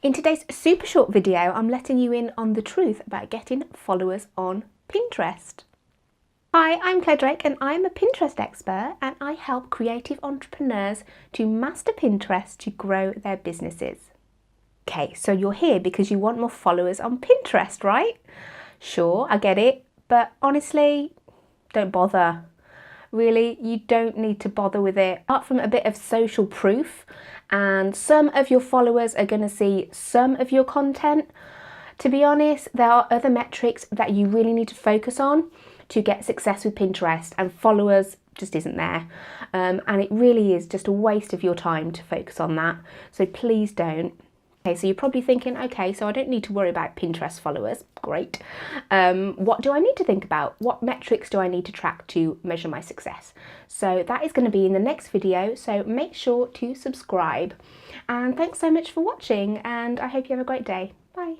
In today's super short video, I'm letting you in on the truth about getting followers on Pinterest. Hi, I'm Claire Drake and I'm a Pinterest expert and I help creative entrepreneurs to master Pinterest to grow their businesses. Okay, so you're here because you want more followers on Pinterest, right? Sure, I get it, but honestly, don't bother. Really, you don't need to bother with it. Apart from a bit of social proof, and some of your followers are going to see some of your content. To be honest, there are other metrics that you really need to focus on to get success with Pinterest, and followers just isn't there. And it really is just a waste of your time to focus on that. So please don't. Okay, so you're probably thinking, okay, so I don't need to worry about Pinterest followers. Great. What do I need to think about? What metrics do I need to track to measure my success? So that is going to be in the next video, so make sure to subscribe. And thanks so much for watching, and I hope you have a great day. Bye.